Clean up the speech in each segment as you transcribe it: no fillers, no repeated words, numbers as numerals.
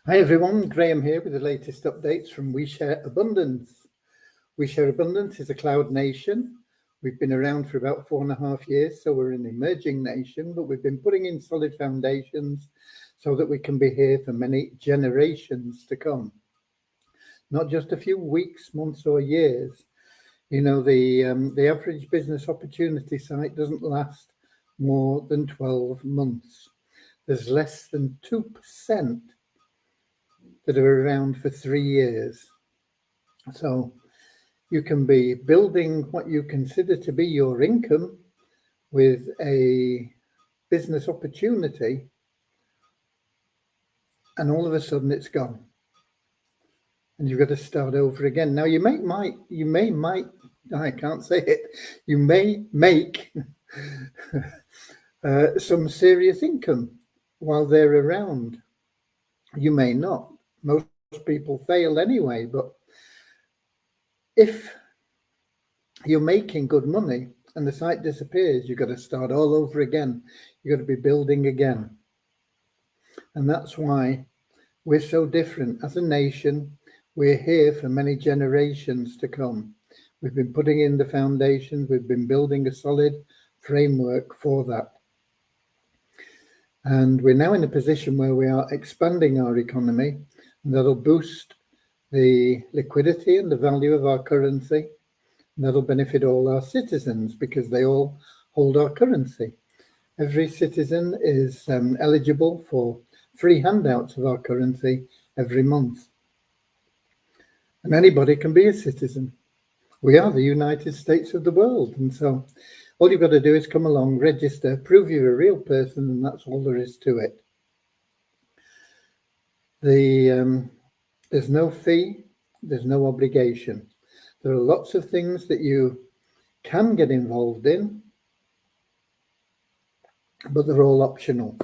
Hi everyone, Graham here with the latest updates from We Share Abundance. We Share Abundance is a cloud nation. We've been around for about 4.5 years, so we're an emerging nation, but we've been putting in solid foundations so that we can be here for many generations to come. Not just a few weeks, months or years. You know, the average business opportunity site doesn't last more than 12 months. There's less than 2% that are around for 3 years. So you can be building what you consider to be your income with a business opportunity, and all of a sudden it's gone. And you've got to start over again. Now you may I can't say it. You may make some serious income while they're around. You may not. Most people fail anyway, but if you're making good money and the site disappears, you've got to start all over again. You've got to be building again. And that's why we're so different. As a nation, we're here for many generations to come. We've been putting in the foundations. We've been building a solid framework for that. And we're now in a position where we are expanding our economy, and that'll boost the liquidity and the value of our currency. And that'll benefit all our citizens because they all hold our currency. Every citizen is eligible for free handouts of our currency every month. And anybody can be a citizen. We are the United States of the world. And so all you've got to do is come along, register, prove you're a real person, and that's all there is to it. There's no fee, there's no obligation. There are lots of things that you can get involved in, but they're all optional.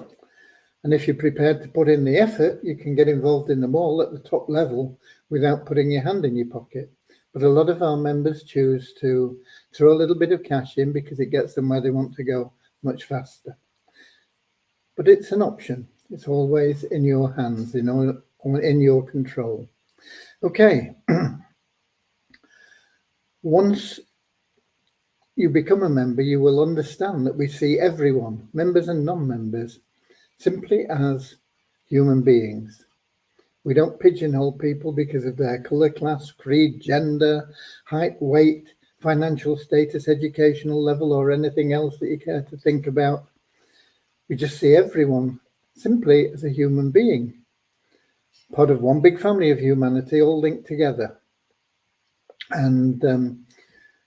And if you're prepared to put in the effort, you can get involved in them all at the top level without putting your hand in your pocket. But a lot of our members choose to throw a little bit of cash in because it gets them where they want to go much faster. But it's an option. It's always in your hands, in your control. Okay. Once you become a member, you will understand that we see everyone, members and non-members, simply as human beings. We don't pigeonhole people because of their colour, class, creed, gender, height, weight, financial status, educational level, or anything else that you care to think about. We just see everyone simply as a human being, part of one big family of humanity, all linked together. And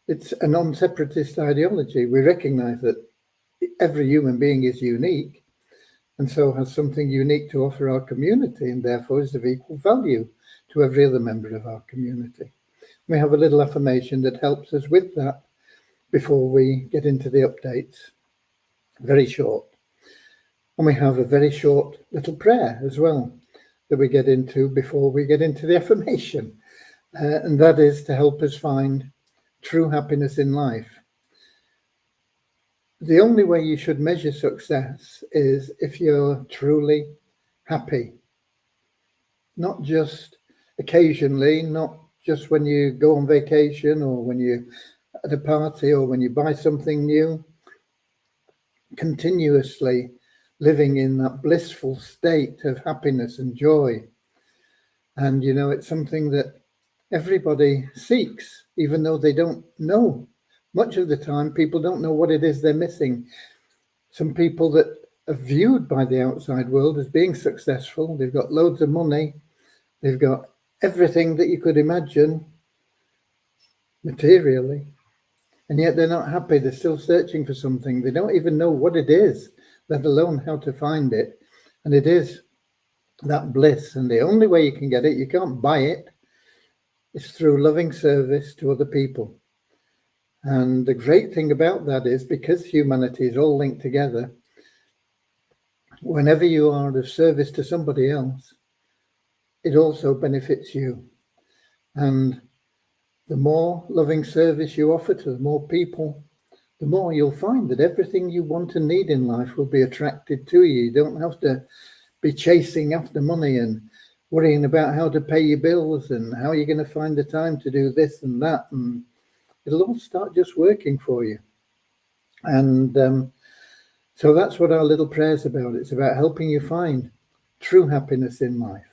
it's a non-separatist ideology. We recognise that every human being is unique, and so has something unique to offer our community, and therefore is of equal value to every other member of our community. We have a little affirmation that helps us with that before we get into the updates. Very short. And we have a very short little prayer as well that we get into before we get into the affirmation. And that is to help us find true happiness in life. The only way you should measure success is if you're truly happy. Not just occasionally, not just when you go on vacation or when you're at a party or when you buy something new. Continuously living in that blissful state of happiness and joy. And, it's something that everybody seeks, even though they don't know. Much of the time, people don't know what it is they're missing. Some people that are viewed by the outside world as being successful, they've got loads of money, they've got everything that you could imagine materially, and yet they're not happy. They're still searching for something. They don't even know what it is, let alone how to find it. And it is that bliss. And the only way you can get it, you can't buy it, is through loving service to other people. And the great thing about that is because humanity is all linked together, whenever you are of service to somebody else, it also benefits you. And the more loving service you offer to the more people, the more you'll find that everything you want and need in life will be attracted to you. You don't have to be chasing after money and worrying about how to pay your bills and how you're going to find the time to do this and that, and it'll all start just working for you. And so that's what our little prayer's about. It's about helping you find true happiness in life.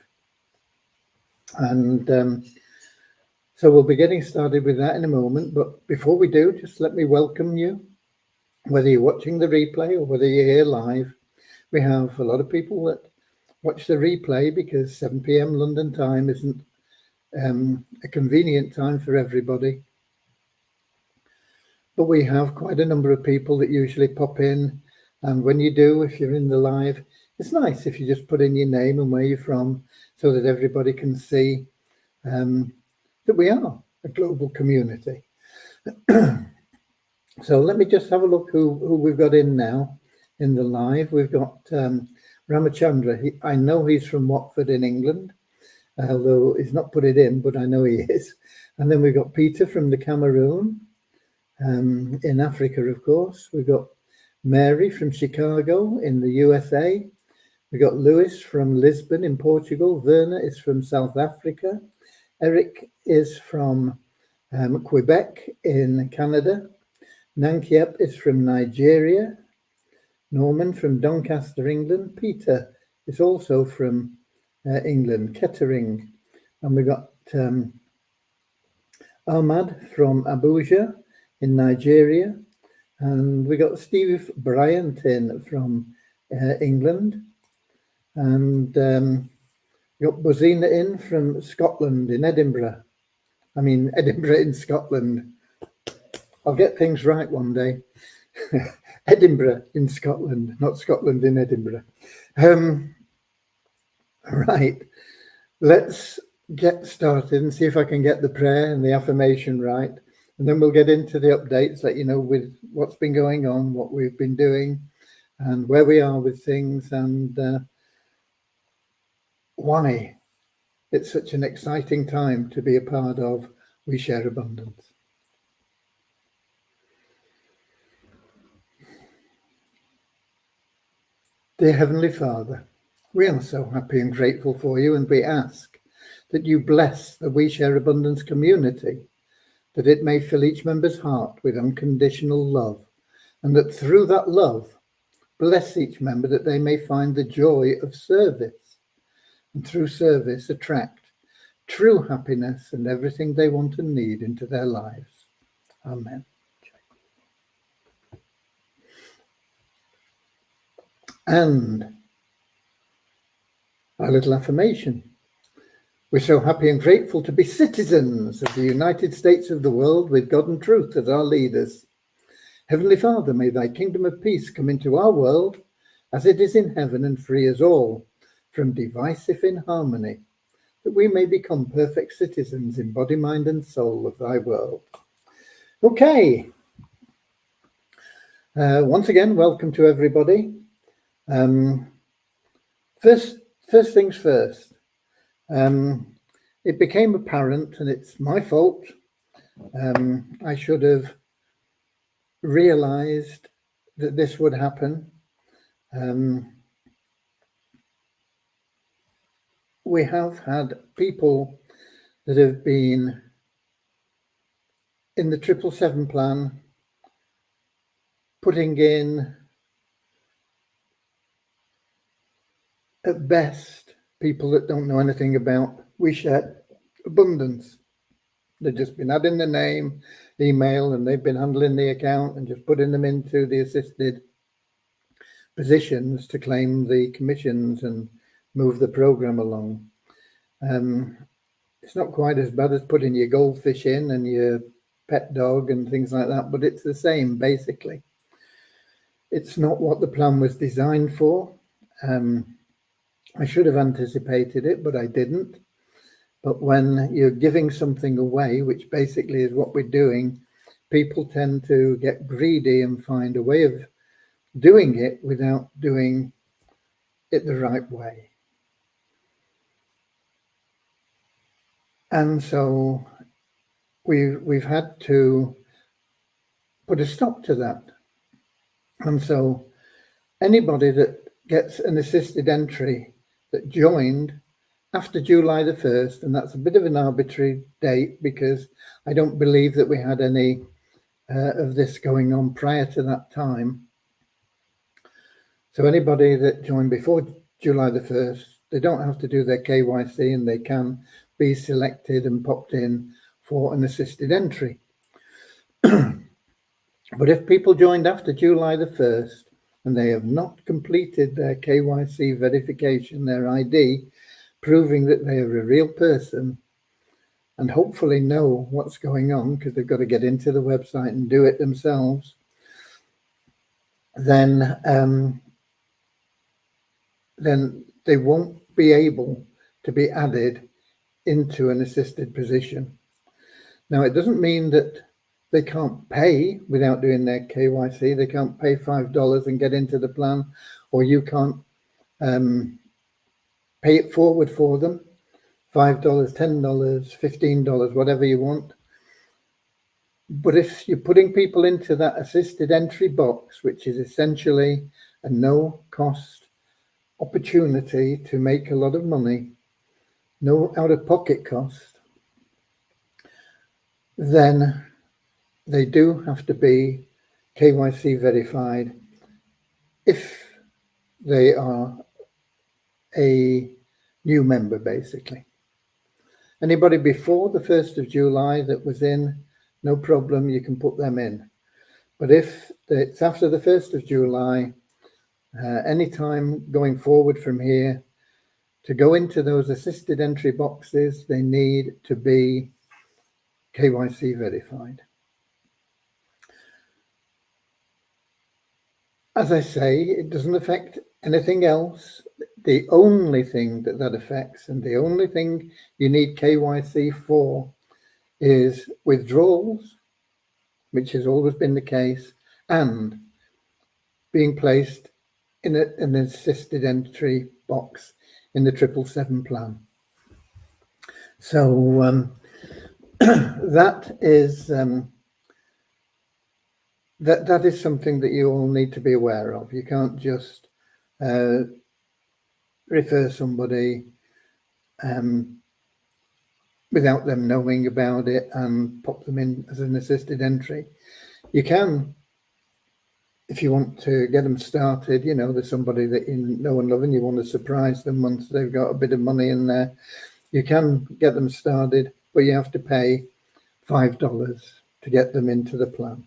And so we'll be getting started with that in a moment. But before we do, just let me welcome you, whether you're watching the replay or whether you're here live. We have a lot of people that watch the replay because 7 p.m. London time isn't a convenient time for everybody. But we have quite a number of people that usually pop in. And when you do, if you're in the live, it's nice if you just put in your name and where you're from so that everybody can see that we are a global community. So let me just have a look who we've got in now in the live. We've got Ramachandra. I know he's from Watford in England, although he's not put it in, but I know he is. And then we've got Peter from the Cameroon, in Africa, of course. We've got Mary from Chicago in the USA. We've got Lewis from Lisbon in Portugal. Werner is from South Africa. Eric is from Quebec in Canada. Nankiep is from Nigeria. Norman from Doncaster, England. Peter is also from England, Kettering. And we got Ahmad from Abuja in Nigeria. And we got Steve Bryant in from England. And we got Bozina in from Scotland in Edinburgh. I mean, Edinburgh in Scotland. I'll get things right one day. Edinburgh in Scotland, not Scotland in Edinburgh. Right, let's get started and see if I can get the prayer and the affirmation right. And then we'll get into the updates, let you know with what's been going on, what we've been doing, and where we are with things, and why it's such an exciting time to be a part of We Share Abundance. Dear Heavenly Father, we are so happy and grateful for you, and we ask that you bless the We Share Abundance community, that it may fill each member's heart with unconditional love, and that through that love, bless each member that they may find the joy of service, and through service attract true happiness and everything they want and need into their lives. Amen. And our little affirmation. We're so happy and grateful to be citizens of the United States of the world with God and truth as our leaders. Heavenly Father, may thy kingdom of peace come into our world as it is in heaven, and free us all from divisive inharmony, that we may become perfect citizens in body, mind and soul of thy world. Okay. Once again, welcome to everybody. First things first. It became apparent, and it's my fault. I should have realized that this would happen. We have had people that have been in the 777 plan putting in, at best, people that don't know anything about We Share Abundance. They've just been adding the name, email, and they've been handling the account and just putting them into the assisted positions to claim the commissions and move the program along. It's not quite as bad as putting your goldfish in and your pet dog and things like that, but it's the same basically. It's not what the plan was designed for. I should have anticipated it, but I didn't. But when you're giving something away, which basically is what we're doing, people tend to get greedy and find a way of doing it without doing it the right way. And so we've had to put a stop to that. And so anybody that gets an assisted entry that joined after July the 1st, and that's a bit of an arbitrary date because I don't believe that we had any of this going on prior to that time. So anybody that joined before July the 1st, they don't have to do their KYC and they can be selected and popped in for an assisted entry. But if people joined after July the 1st and they have not completed their KYC verification, their ID, proving that they are a real person and hopefully know what's going on because they've got to get into the website and do it themselves, then they won't be able to be added into an assisted position. Now, it doesn't mean that they can't pay without doing their KYC. They can't pay $5 and get into the plan, or you can't pay it forward for them, $5, $10, $15, whatever you want. But if you're putting people into that assisted entry box, which is essentially a no-cost opportunity to make a lot of money, no out-of-pocket cost, then they do have to be KYC verified if they are a new member, basically. Anybody before the 1st of July that was in, no problem, you can put them in. But if it's after the 1st of July, anytime going forward from here, to go into those assisted entry boxes, they need to be KYC verified. As I say, it doesn't affect anything else. The only thing that affects, and the only thing you need KYC for, is withdrawals, which has always been the case, and being placed in an assisted entry box in the 777 plan. So that is that is something that you all need to be aware of. You can't just refer somebody without them knowing about it and pop them in as an assisted entry. You can, if you want to get them started, you know, there's somebody that you know and love and you want to surprise them once they've got a bit of money in there, you can get them started, but you have to pay $5 to get them into the plan.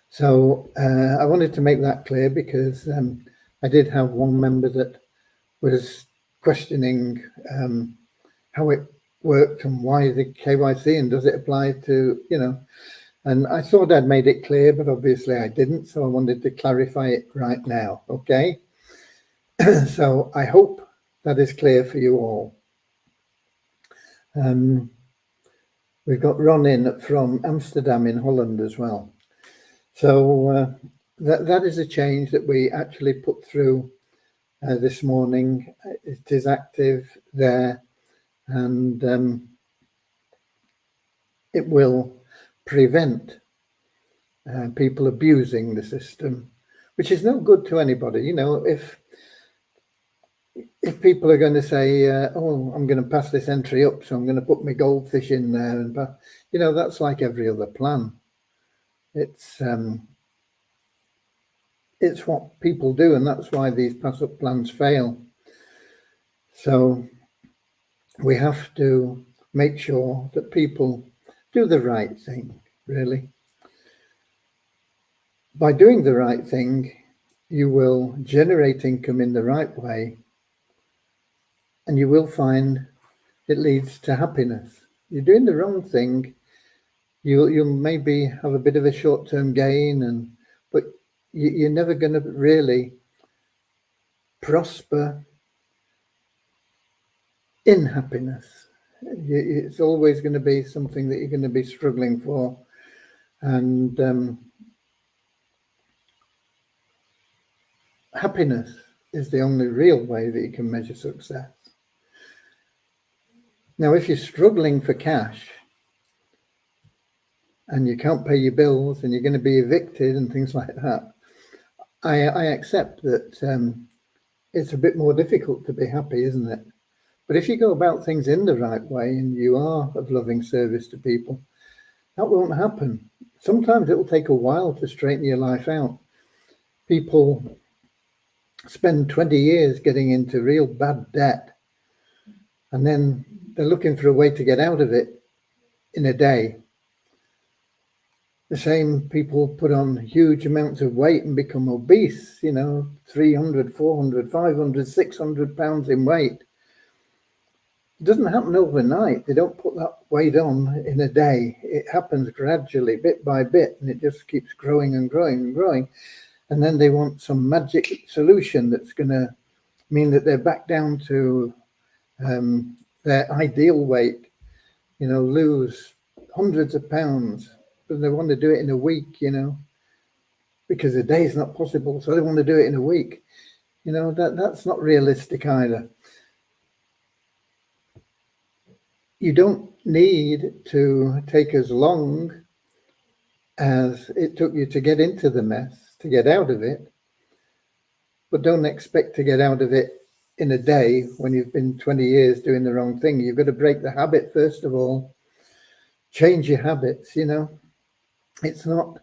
So I wanted to make that clear because I did have one member that was questioning how it worked and why the KYC and does it apply to, you know, and I thought I'd made it clear, but obviously I didn't. So I wanted to clarify it right now. Okay. So I hope that is clear for you all. We've got Ron in from Amsterdam in Holland as well. So that is a change that we actually put through this morning. It is active there, and it will prevent people abusing the system, which is no good to anybody. You know, if people are going to say, oh, I'm going to pass this entry up, so I'm going to put my goldfish in there, and you know, that's like every other plan. It's what people do, and that's why these pass-up plans fail. So we have to make sure that people do the right thing, really. By doing the right thing, you will generate income in the right way, and you will find it leads to happiness. You're doing the wrong thing, you'll maybe have a bit of a short-term gain, but you're never going to really prosper in happiness. It's always going to be something that you're going to be struggling for, and happiness is the only real way that you can measure success. Now, if you're struggling for cash and you can't pay your bills and you're going to be evicted and things like that, I accept that it's a bit more difficult to be happy, isn't it? But if you go about things in the right way and you are of loving service to people, that won't happen. Sometimes it will take a while to straighten your life out. People spend 20 years getting into real bad debt, and then they're looking for a way to get out of it in a day. The same people put on huge amounts of weight and become obese, 300, 400, 500, 600 pounds in weight. It doesn't happen overnight. They don't put that weight on in a day. It happens gradually, bit by bit, and it just keeps growing and growing and growing. And then they want some magic solution that's going to mean that they're back down to their ideal weight, lose hundreds of pounds, but they want to do it in a week, because a day is not possible. So they want to do it in a week. That's not realistic either. You don't need to take as long as it took you to get into the mess, to get out of it, but don't expect to get out of it in a day when you've been 20 years doing the wrong thing. You've got to break the habit first of all, change your habits, It's not,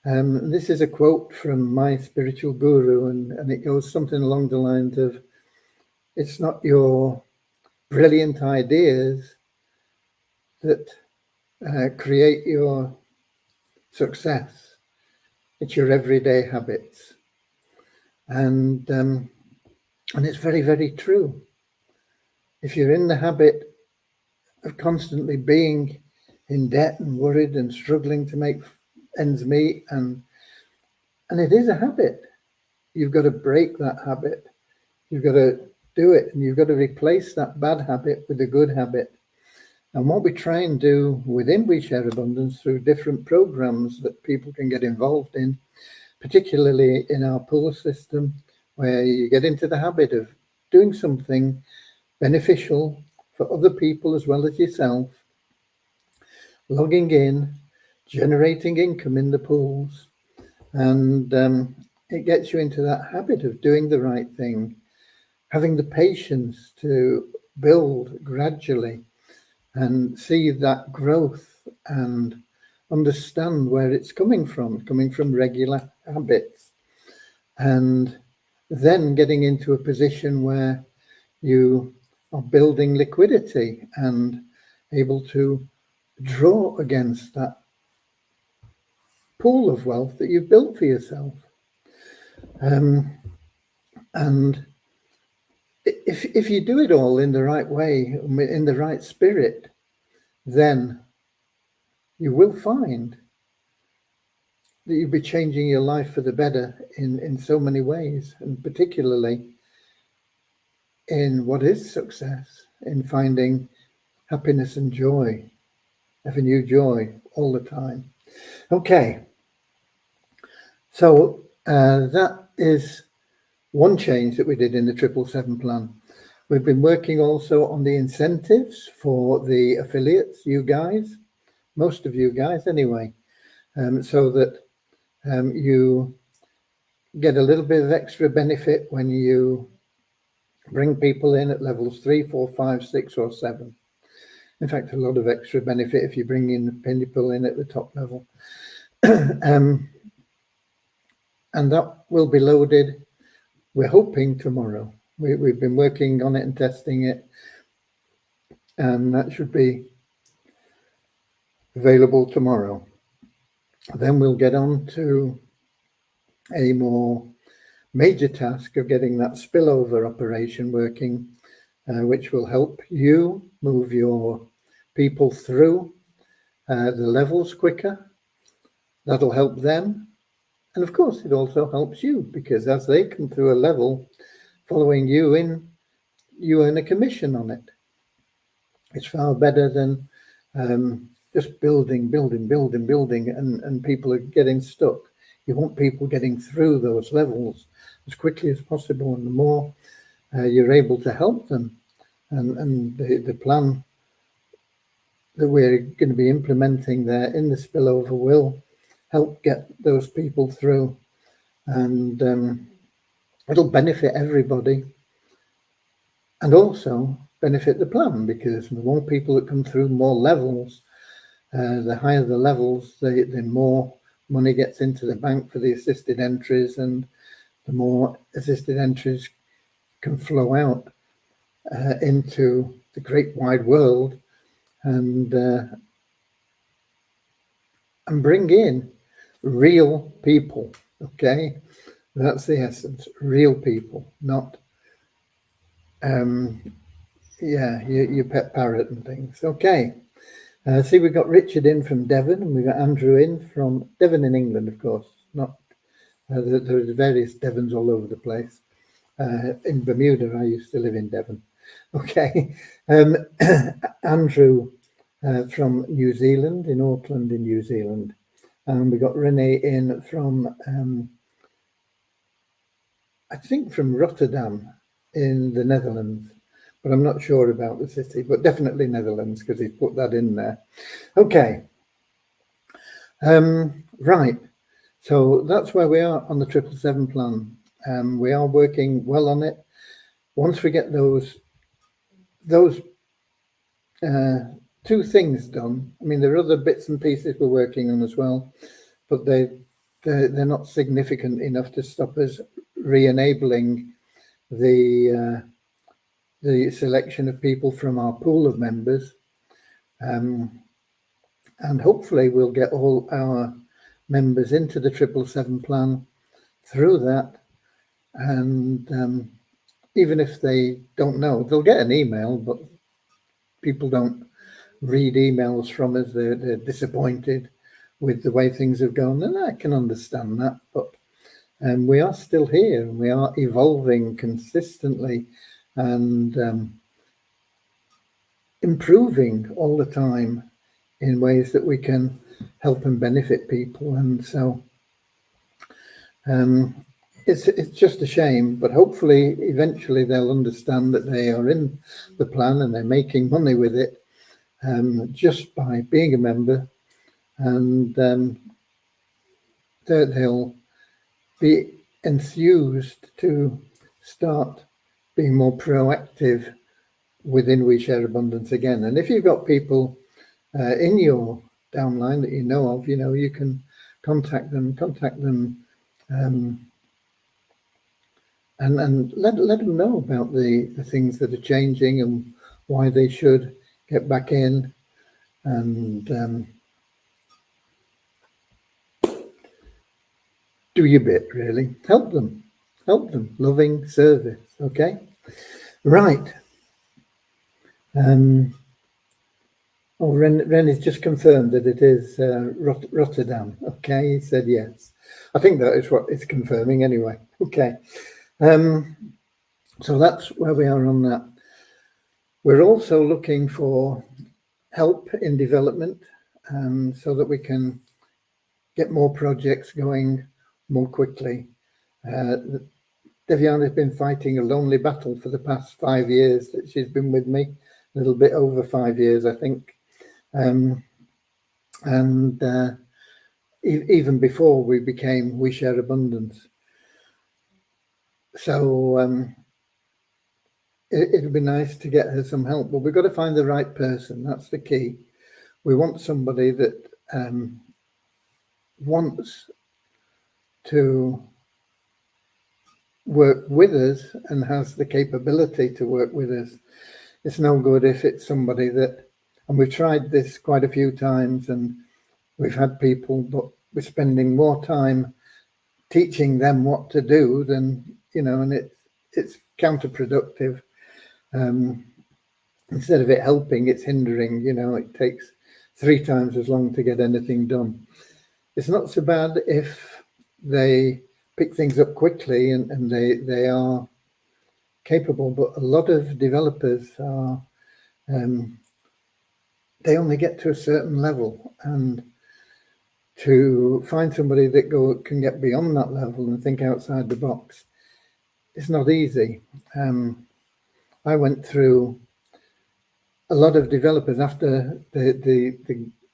this is a quote from my spiritual guru, and it goes something along the lines of, it's not your brilliant ideas that create your success. It's your everyday habits. And it's very, very true. If you're in the habit of constantly being in debt and worried and struggling to make ends meet, and it is a habit, you've got to break that habit. You've got to do it, and you've got to replace that bad habit with a good habit. And what we try and do within We Share Abundance through different programs that people can get involved in, particularly in our pool system, where you get into the habit of doing something beneficial for other people as well as yourself, logging in, generating income in the pools, and it gets you into that habit of doing the right thing, having the patience to build gradually and see that growth and understand where it's coming from regular habits, and then getting into a position where you are building liquidity and able to draw against that pool of wealth that you've built for yourself. And if you do it all in the right way, in the right spirit, then you will find that you'll be changing your life for the better in so many ways, and particularly in what is success, in finding happiness and joy, having new joy all the time. Okay, so that is one change that we did in the 777 plan. We've been working also on the incentives for the affiliates, you guys, most of you guys anyway, so that you get a little bit of extra benefit when you bring people in at levels 3, 4, 5, 6, or 7. In fact, a lot of extra benefit if you bring in people in at the top level. And that will be loaded, we're hoping, tomorrow. We've been working on it and testing it, and that should be available tomorrow. Then we'll get on to a more major task of getting that spillover operation working, which will help you move your people through the levels quicker. That'll help them. And of course, it also helps you, because as they come through a level following you in, you earn a commission on it. It's far better than just building, and people are getting stuck. You want people getting through those levels as quickly as possible, and the more you're able to help them, and the plan that we're going to be implementing there in the spillover will help get those people through, and it'll benefit everybody. and also benefit the plan, because the more people that come through more levels, the higher the levels, the more money gets into the bank for the assisted entries, and the more assisted entries can flow out into the great wide world, and bring in real people. Okay, that's the essence. Real people, not your pet parrot and things. Okay. See, we've got Richard in from Devon, and we've got Andrew in from Devon in England, of course. Not there's various Devons all over the place. In Bermuda, I used to live in Devon. Okay. Andrew from New Zealand, in Auckland in New Zealand. And we got Renee in from, I think from Rotterdam in the Netherlands, but I'm not sure about the city, but definitely Netherlands, because he's put that in there. Okay. Right. So that's where we are on the 777 plan. We are working well on it. Once we get those two things done, I mean, there are other bits and pieces we're working on as well, but they're not significant enough to stop us re-enabling the selection of people from our pool of members. And hopefully we'll get all our members into the 777 plan through that. And even if they don't know, they'll get an email, but people don't read emails from us. They're disappointed with the way things have gone, and I can understand that. But we are still here, and we are evolving consistently and improving all the time in ways that we can help and benefit people. And so it's just a shame, but hopefully eventually they'll understand that they are in the plan and they're making money with it just by being a member, and they'll be enthused to start being more proactive within We Share Abundance again. And if you've got people in your downline that you know of, you can contact them and let them know about the things that are changing and why they should get back in, and do your bit, really. Help them. Loving service. Okay. Right. Ren has just confirmed that it is Rotterdam. Okay, he said yes. I think that is what it's confirming anyway. Okay. So that's where we are on that. We're also looking for help in development so that we can get more projects going more quickly. Deviana has been fighting a lonely battle for the past 5 years that she's been with me, a little bit over 5 years, I think. Even before we became We Share Abundance. So it'd be nice to get her some help, but we've got to find the right person. That's the key. We want somebody that wants to work with us and has the capability to work with us. It's no good if it's somebody that, and we've tried this quite a few times, and we've had people, but we're spending more time teaching them what to do than, and it's counterproductive. Instead of it helping, it's hindering. It takes 3 times as long to get anything done. It's not so bad if they pick things up quickly and they are capable, but a lot of developers are they only get to a certain level, and to find somebody that can get beyond that level and think outside the box, it's not easy. I went through a lot of developers. After the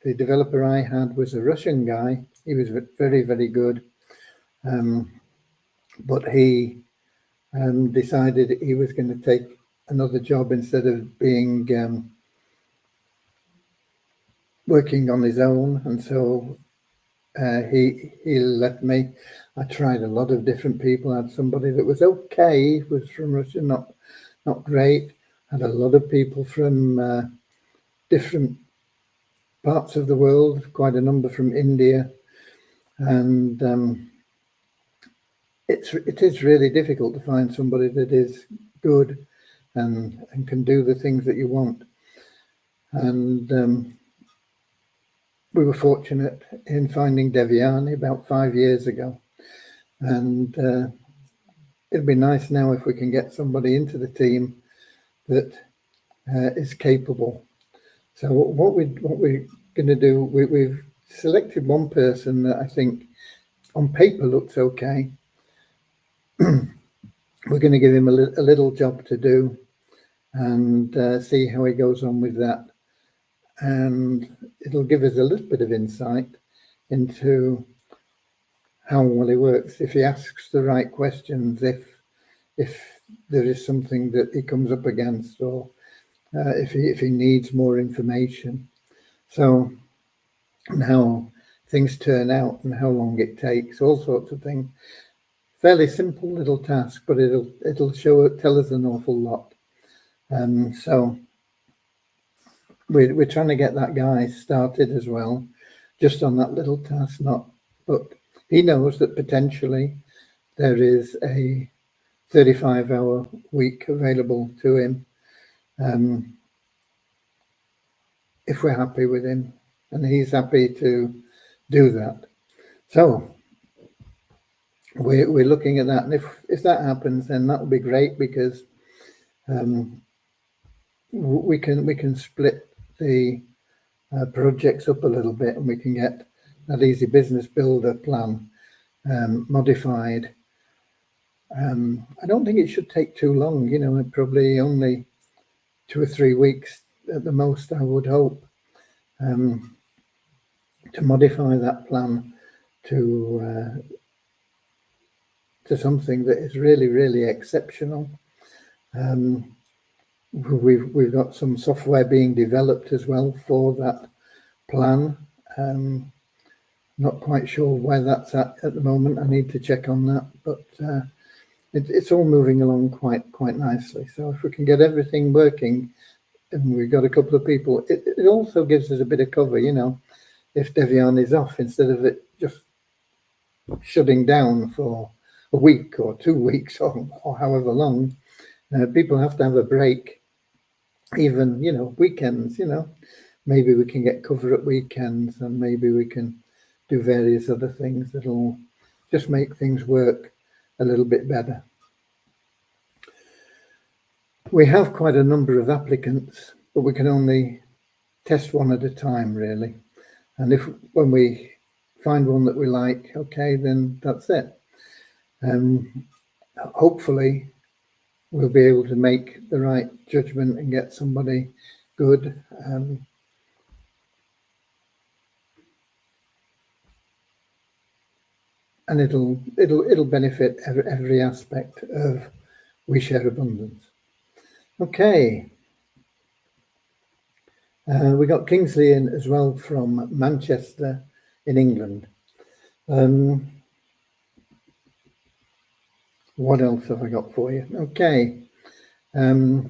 developer I had was a Russian guy. He was very, very good, but he decided he was going to take another job instead of being working on his own, and so he left me. I tried a lot of different people. I had somebody that was okay, was from Russia, not great. I had a lot of people from different parts of the world, quite a number from India, and it is really difficult to find somebody that is good and can do the things that you want. And we were fortunate in finding Devyani about 5 years ago, and it'd be nice now if we can get somebody into the team that is capable. So what we're going to do, we've selected one person that I think on paper looks okay. We're going to give him a little job to do and see how he goes on with that. And it'll give us a little bit of insight into how well he works, if he asks the right questions, if there is something that he comes up against, or if he needs more information. So, and how things turn out and how long it takes, all sorts of things. Fairly simple little task, but it'll tell us an awful lot. So we're trying to get that guy started as well, just on that little task. But he knows that potentially there is a 35-hour week available to him, if we're happy with him, and he's happy to do that. So we're looking at that, and if that happens, then that will be great, because we can split the projects up a little bit, and we can get that Easy Business Builder plan modified. I don't think it should take too long, probably only 2 or 3 weeks at the most, I would hope, to modify that plan to something that is really, really exceptional. We've got some software being developed as well for that plan. Not quite sure where that's at the moment. I need to check on that, but it's all moving along quite nicely. So if we can get everything working, and we've got a couple of people, it also gives us a bit of cover, if Devyani is off, instead of it just shutting down for a week or 2 weeks or however long. People have to have a break, even, weekends, maybe we can get cover at weekends, and maybe we can do various other things that'll just make things work a little bit better. We have quite a number of applicants, but we can only test one at a time, really. And when we find one that we like, okay, then that's it. Hopefully we'll be able to make the right judgment and get somebody good. And it'll benefit every aspect of We Share Abundance. Okay. We got Kingsley in as well from Manchester in England. What else have I got for you? Okay. I've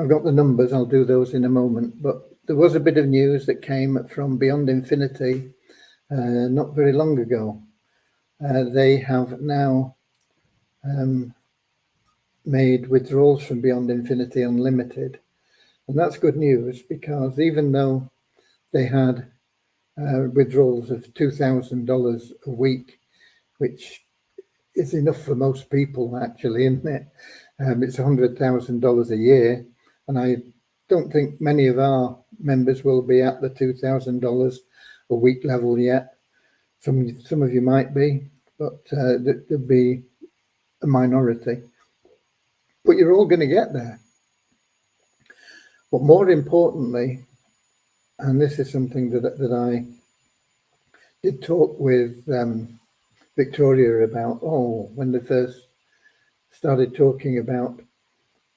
got the numbers. I'll do those in a moment. But there was a bit of news that came from Beyond Infinity not very long ago. They have now made withdrawals from Beyond Infinity Unlimited. And that's good news, because even though they had withdrawals of $2,000 a week, which is enough for most people, actually, isn't it? It's $100,000 a year, and I don't think many of our members will be at the $2,000 a week level yet. Some of you might be, but there'll be a minority. But you're all going to get there. But more importantly, and this is something that I did talk with Victoria about, when they first started talking about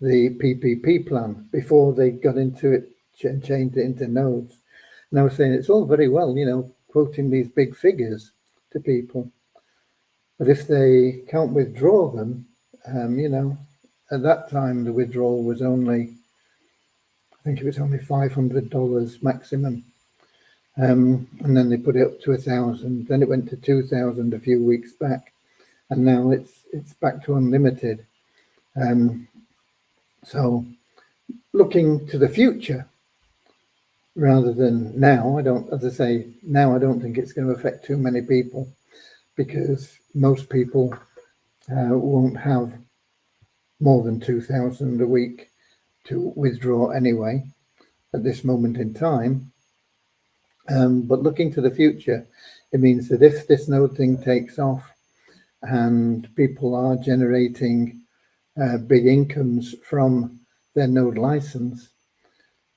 the PPP plan before they got into it and changed it into nodes. And I was saying it's all very well, quoting these big figures to people, but if they can't withdraw them, at that time the withdrawal was only, I think it was only $500 maximum. And then they put it up to 1,000. Then it went to 2,000 a few weeks back, and now it's back to unlimited. So looking to the future rather than now, I don't think it's going to affect too many people, because most people won't have more than 2,000 a week to withdraw anyway at this moment in time. But looking to the future, it means that if this node thing takes off and people are generating big incomes from their node license,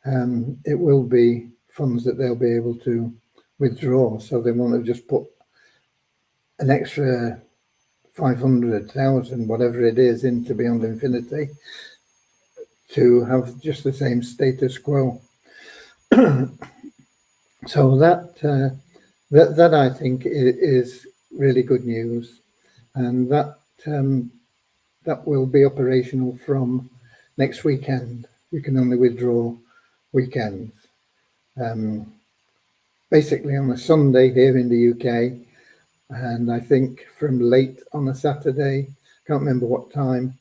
it will be funds that they'll be able to withdraw. So they won't have just put an extra 500,000, whatever it is, into Beyond Infinity to have just the same status quo. So that I think is really good news, and that will be operational from next weekend. You can only withdraw weekends. Basically on a Sunday here in the UK, and I think from late on a Saturday, can't remember what time,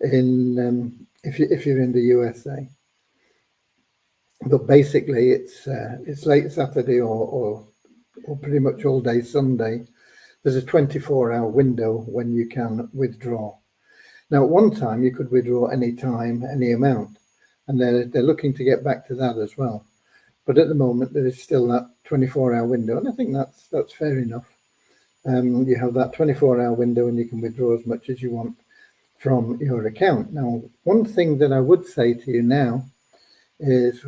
in if you're in the USA. But basically it's late Saturday or pretty much all day Sunday. There's a 24-hour window when you can withdraw. Now, at one time you could withdraw any time, any amount, and they're looking to get back to that as well. But at the moment, there is still that 24-hour window, and I think that's fair enough. You have that 24-hour window, and you can withdraw as much as you want from your account. Now, one thing that I would say to you now is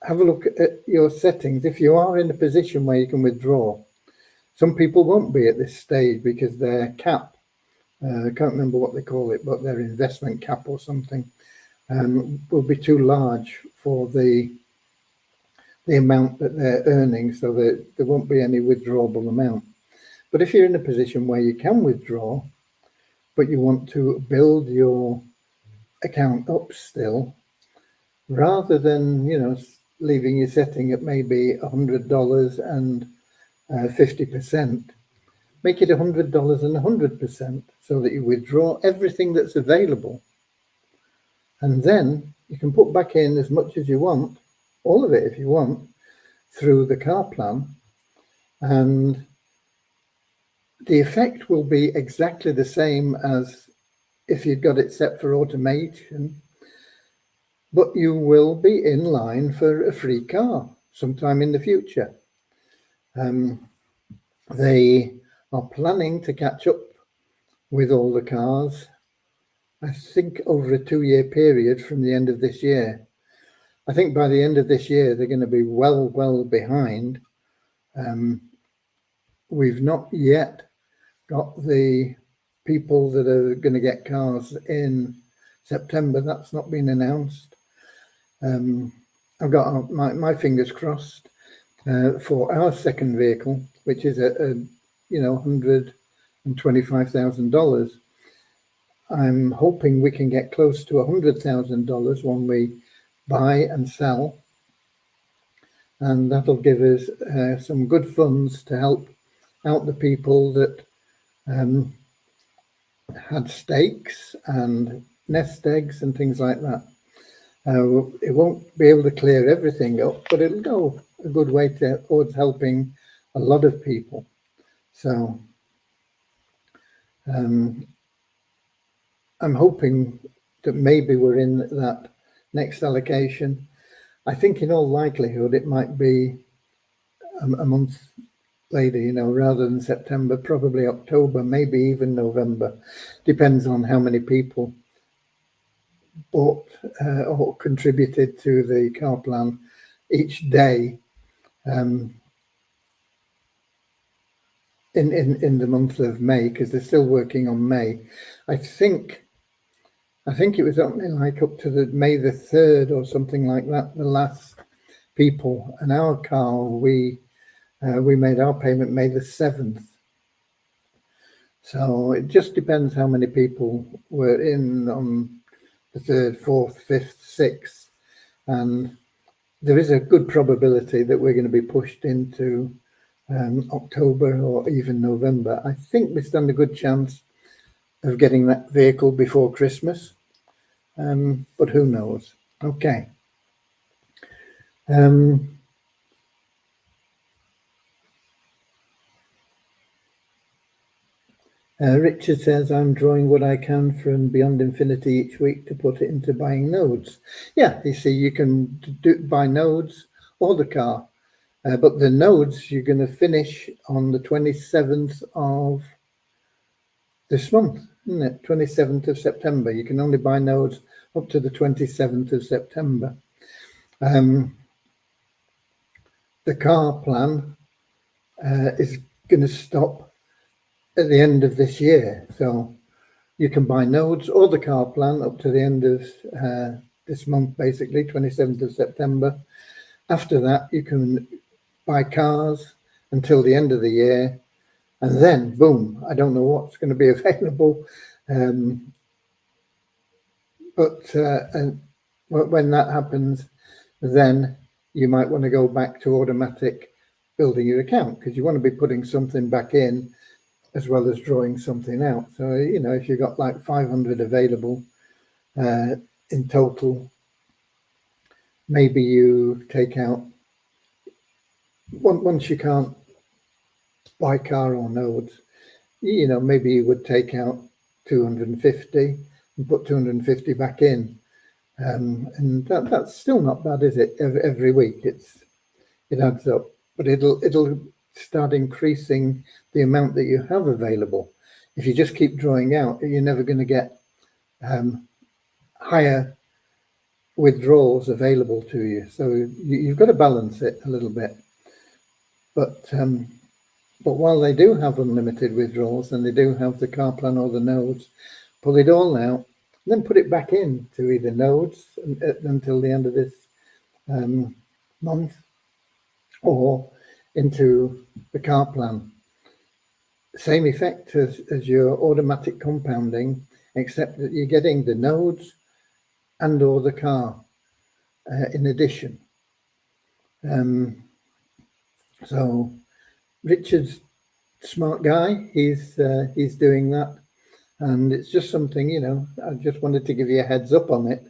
have a look at your settings. If you are in a position where you can withdraw, some people won't be at this stage because their cap, I can't remember what they call it, but their investment cap or something, will be too large for the amount that they're earning, so that there won't be any withdrawable amount. But if you're in a position where you can withdraw, but you want to build your account up still, rather than leaving your setting at maybe $100 and 50%, make it $100 and 100%, so that you withdraw everything that's available, and then you can put back in as much as you want, all of it if you want, through the car plan, and the effect will be exactly the same as if you'd got it set for automation, but you will be in line for a free car sometime in the future. They are planning to catch up with all the cars, I think, over a 2-year period from the end of this year. I think by the end of this year, they're going to be well behind. We've not yet got the people that are going to get cars in September. That's not been announced. I've got my fingers crossed for our second vehicle, which is $125,000. I'm hoping we can get close to $100,000 when we buy and sell, and that'll give us some good funds to help out the people that had stakes and nest eggs and things like that. It won't be able to clear everything up, but it'll go a good way towards helping a lot of people. So I'm hoping that maybe we're in that next allocation. I think in all likelihood it might be a month later, rather than September, probably October, maybe even November. Depends on how many people bought or contributed to the car plan each day in the month of May, because they're still working on May. I think I think it was only like up to the May the 3rd or something like that, the last people. And our car, we made our payment May the 7th. So it just depends how many people were in on the 3rd, 4th, 5th, 6th. And there is a good probability that we're going to be pushed into October or even November. I think we stand a good chance of getting that vehicle before Christmas, but who knows? Okay. Richard says, I'm drawing what I can from Beyond Infinity each week to put it into buying nodes. Yeah, you see, you can buy nodes or the car, but the nodes you're going to finish on the 27th of this month, isn't it? 27th of September. You can only buy nodes up to the 27th of September. The car plan is going to stop at the end of this year. So you can buy nodes or the car plan up to the end of this month, basically, 27th of September. After that, you can buy cars until the end of the year. And then, boom, I don't know what's going to be available. But when that happens, then you might want to go back to automatic building your account, because you want to be putting something back in as well as drawing something out. So, you know, if you've got like 500 available in total, maybe you take out, once you can't buy car or nodes, you know, maybe you would take out 250 and put 250 back in. And that's still not bad, is it? Every week it adds up, but it'll start increasing the amount that you have available. If you just keep drawing out, you're never going to get higher withdrawals available to you. So you've got to balance it a little bit. But while they do have unlimited withdrawals and they do have the car plan or the nodes, pull it all out, then put it back in to either nodes until the end of this month, or into the car plan. Same effect as your automatic compounding, except that you're getting the nodes and or the car in addition. So Richard's smart guy, he's doing that, and it's just something, you know, I just wanted to give you a heads up on it,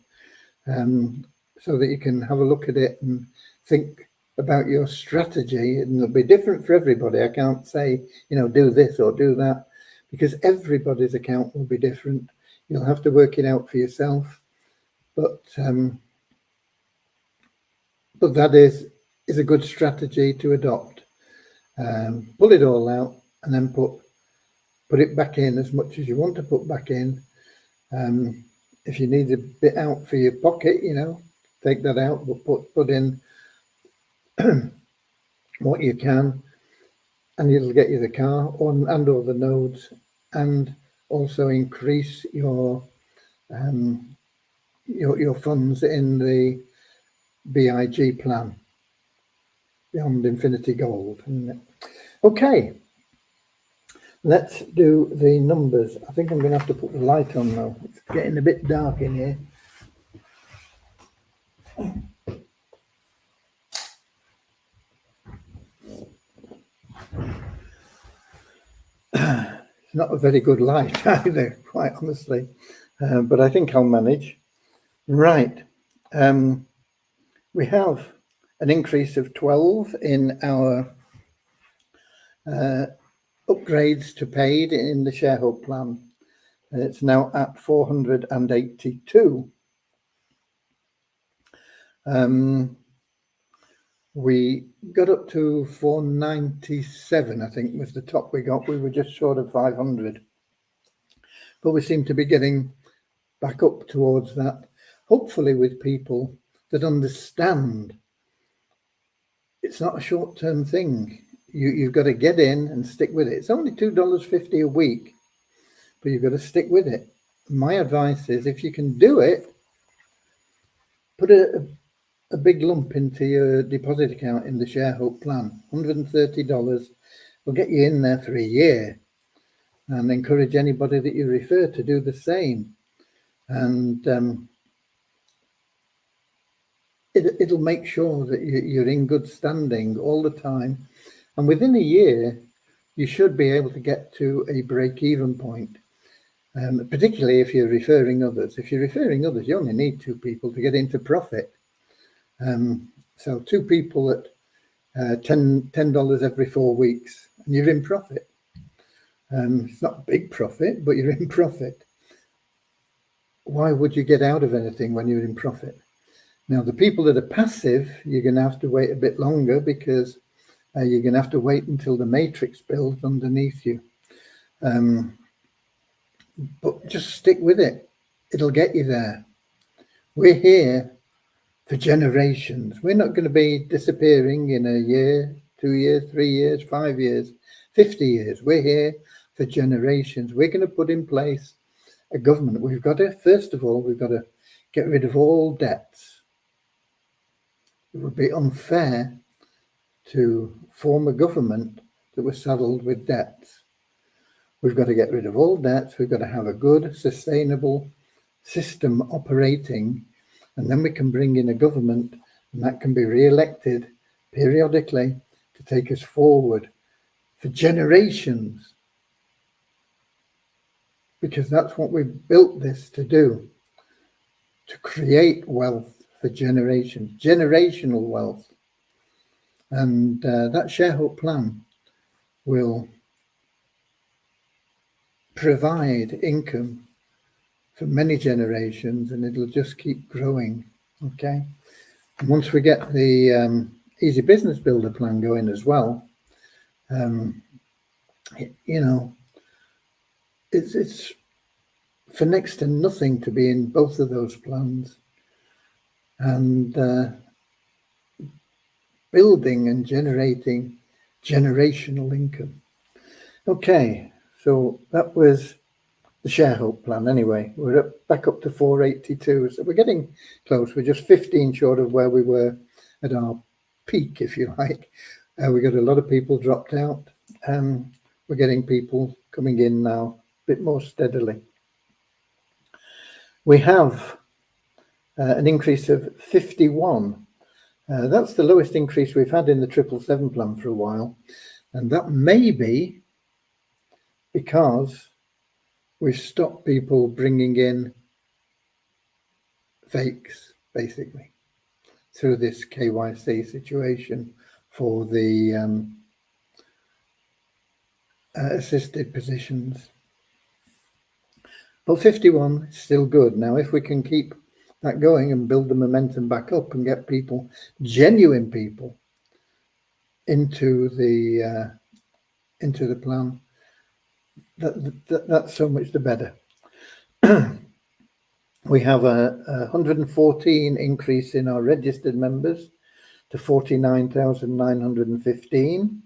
so that you can have a look at it and think about your strategy. And it'll be different for everybody. I can't say, you know, do this or do that, because everybody's account will be different. You'll have to work it out for yourself. But that is a good strategy to adopt. Pull it all out and then put it back in as much as you want to put back in. If you need a bit out for your pocket, you know, take that out, but put in what you can, and it'll get you the car and all the nodes, and also increase your funds in the BIG plan, Beyond Infinity Gold. Okay, let's do the numbers. I think I'm going to have to put the light on though. It's getting a bit dark in here. It's not a very good light either, quite honestly, but I think I'll manage. Right. We have an increase of 12 in our upgrades to paid in the shareholder plan. It's now at 482. We got up to 497, I think was the top we got. We were just short of 500. But we seem to be getting back up towards that, hopefully with people that understand it's not a short-term thing. You've got to get in and stick with it. It's only $2.50 a week, but you've got to stick with it. my advice is, if you can do it, put a big lump into your deposit account in the Share Hope plan. $130 will get you in there for a year, and encourage anybody that you refer to do the same. And it'll make sure that you're in good standing all the time. And within a year, you should be able to get to a break-even point, particularly if you're referring others. If you're referring others, you only need 2 people to get into profit. So 2 people at $10 every 4 weeks, and you're in profit. It's not big profit, but you're in profit. Why would you get out of anything when you're in profit? Now, the people that are passive, you're going to have to wait a bit longer, because you're going to have to wait until the matrix builds underneath you. But just stick with it. It'll get you there. We're here for generations. We're not going to be disappearing in a year, 2 years, 3 years, 5 years, 50 years. We're here for generations. We're going to put in place a government. We've got to, first of all, we've got to get rid of all debts. It would be unfair to form a government that was saddled with debts. We've got to get rid of all debts. We've got to have a good, sustainable system operating, and then we can bring in a government, and that can be re-elected periodically to take us forward for generations, because that's what we built this to do, to create wealth for generations, generational wealth. And that Share Hope plan will provide income for many generations, and it'll just keep growing. Okay. And once we get the Easy Business Builder plan going as well, you know, it's for next to nothing to be in both of those plans, and building and generating generational income. Okay, so that was the Share Hope plan. Anyway, we're back up to 482, so we're getting close. We're just 15 short of where we were at our peak, if you like. We got a lot of people dropped out. We're getting people coming in now a bit more steadily. We have an increase of 51. That's the lowest increase we've had in the 777 plan for a while, and that may be because we've stopped people bringing in fakes, basically, through this KYC situation for the assisted positions. But 51 is still good. Now, if we can keep that going and build the momentum back up and get people, genuine people, into the plan, that's so much the better. We have a 114 increase in our registered members to 49,915.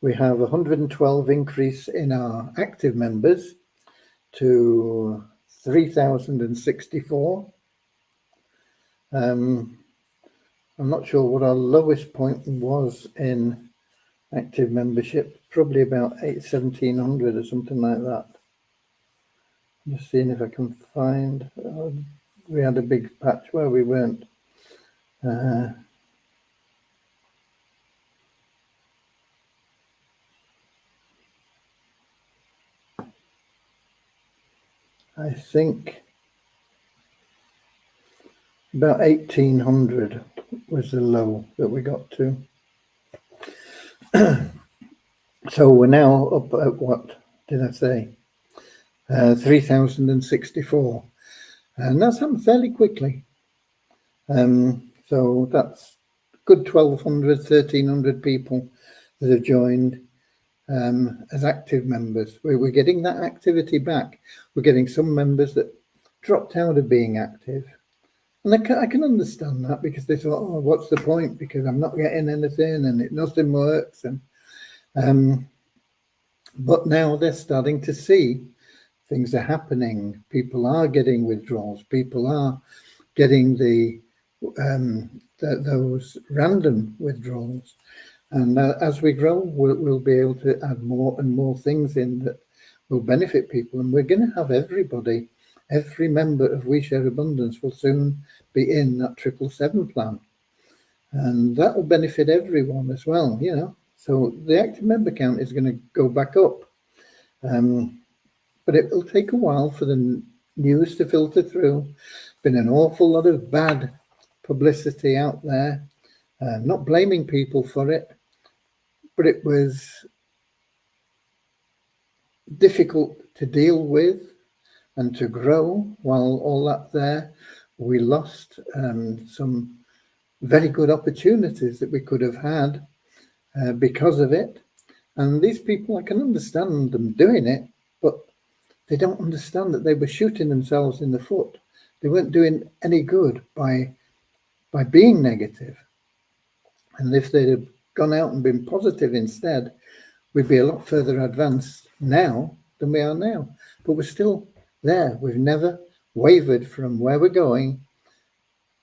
We have 112 increase in our active members to 3,064. I'm not sure what our lowest point was in active membership, probably about 1,700 or something like that. Just seeing if I can find, we had a big patch where we weren't. I think about 1,800 was the low that we got to. So we're now up at, what did I say? 3,064, and that's happened fairly quickly. So that's good 1,200, 1,300 people that have joined as active members. We're getting that activity back. We're getting some members that dropped out of being active, and I can understand that, because they thought, oh, what's the point, because I'm not getting anything and nothing works. And but now they're starting to see things are happening. People are getting withdrawals. People are getting those random withdrawals. And as we grow, we'll be able to add more and more things in that will benefit people. And we're going to have everybody, every member of We Share Abundance will soon be in that 777 plan. And that will benefit everyone as well, you know. So the active member count is going to go back up. But it will take a while for the news to filter through. Been an awful lot of bad publicity out there. Not blaming people for it, but it was difficult to deal with and to grow while all that there. We lost some very good opportunities that we could have had because of it. And these people, I can understand them doing it, but they don't understand that they were shooting themselves in the foot. They weren't doing any good by being negative. And if they'd have gone out and been positive instead, we'd be a lot further advanced now than we are now. But we're still there. We've never wavered from where we're going,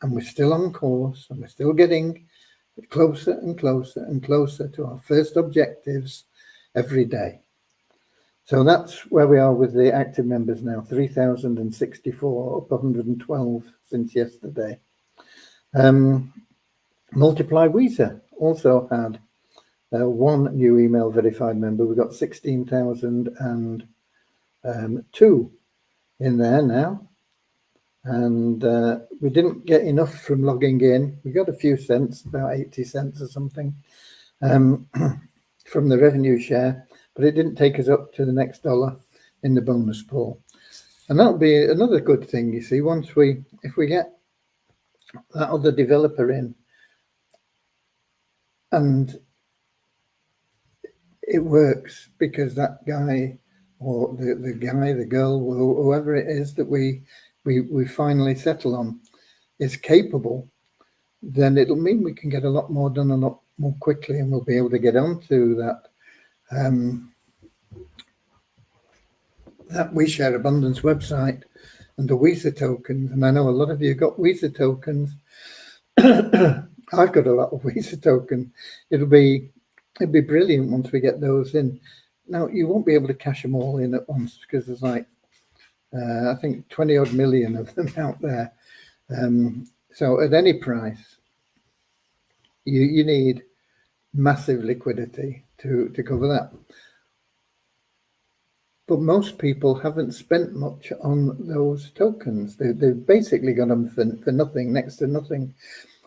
and we're still on course, and we're still getting closer and closer and closer to our first objectives every day. So that's where we are with the active members now, 3,064, up 112 since yesterday. Multiply Weezer also had one new email verified member. We've got 16,002 in there now. And we didn't get enough from logging in. We got a few cents, about 80 cents or something, from the revenue share, but it didn't take us up to the next dollar in the bonus pool. And that'll be another good thing, you see, if we get that other developer in, and it works because that guy or the girl, whoever it is that we finally settle on is capable, then it'll mean we can get a lot more done a lot more quickly, and we'll be able to get onto that that We Share Abundance website and the Weezer tokens. And I know a lot of you got Weezer tokens. I've got a lot of Weezer tokens. It'd be brilliant once we get those in. Now, you won't be able to cash them all in at once because there's like I think 20 odd million of them out there. So at any price, you need massive liquidity to cover that. But most people haven't spent much on those tokens. They've basically got them for nothing, next to nothing.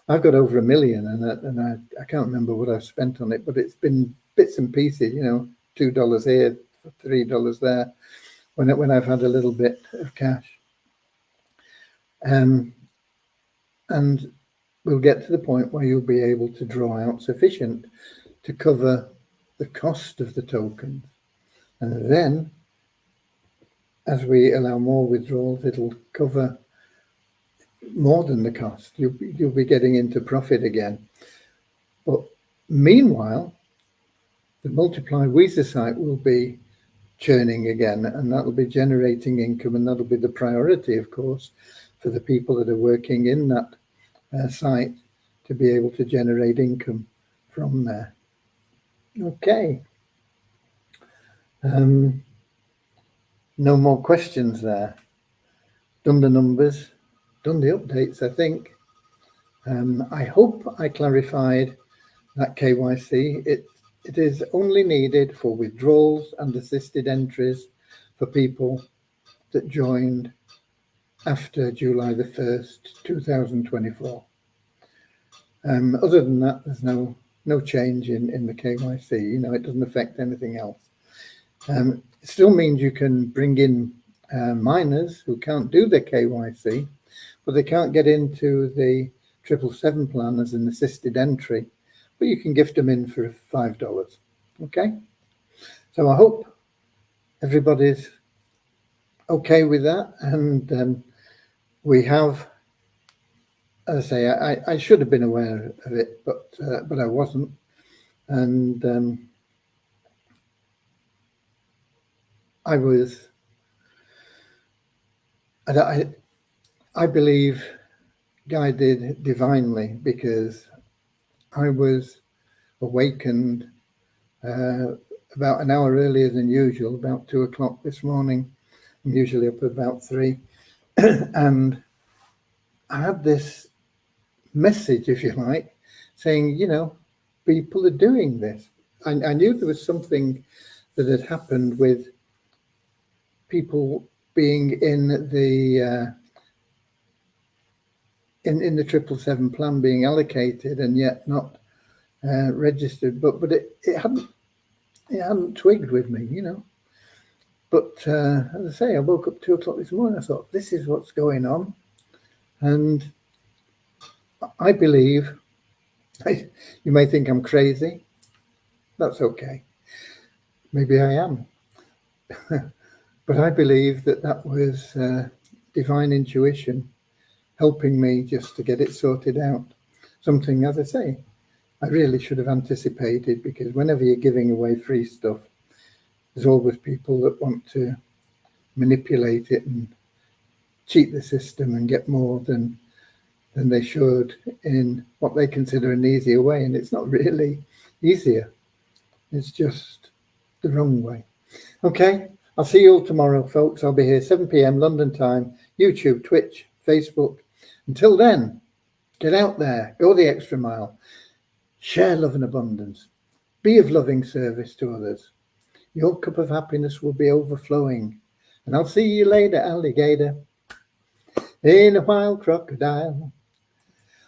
I've got over 1 million, and I can't remember what I've spent on it, but it's been bits and pieces, you know, $2 here, $3 there, when I've had a little bit of cash. And we'll get to the point where you'll be able to draw out sufficient to cover the cost of the tokens. And then, as we allow more withdrawals, it'll cover more than the cost. You'll be getting into profit again. But meanwhile, the Multiply Weezer site will be churning again, and that'll be generating income, and that'll be the priority, of course, for the people that are working in that site to be able to generate income from there. Okay. No more questions there. Done the numbers, done the updates, I think. I hope I clarified that KYC. It is only needed for withdrawals and assisted entries for people that joined after July the 1st, 2024. Other than that, there's no change in the KYC. You know, it doesn't affect anything else. It still means you can bring in miners who can't do the KYC, but they can't get into the 777 plan as an assisted entry, but you can gift them in for $5. Okay, so I hope everybody's okay with that, and we have, as I say, I should have been aware of it, but I wasn't, and I was And I believe guided divinely, because I was awakened about an hour earlier than usual, about 2 o'clock this morning. I'm usually up at about 3. And I had this message, if you like, saying, people are doing this. I knew there was something that had happened with people being in the 777 plan, being allocated and yet not registered, but it hadn't twigged with me, But as I say, I woke up 2 o'clock this morning. I thought, this is what's going on, and I believe. You may think I'm crazy. That's okay. Maybe I am. But I believe that was divine intuition helping me just to get it sorted out. Something, as I say, I really should have anticipated, because whenever you're giving away free stuff, there's always people that want to manipulate it and cheat the system and get more than they should in what they consider an easier way. And it's not really easier. It's just the wrong way. Okay, I'll see you all tomorrow, folks. I'll be here 7 p.m. London time, YouTube, Twitch, Facebook. Until then, get out there, go the extra mile, share love and abundance, be of loving service to others. Your cup of happiness will be overflowing. And I'll see you later, alligator, in a wild crocodile.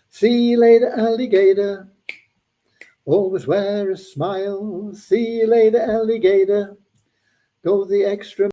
See you later, alligator. Always wear a smile. See you later, alligator. Go the extra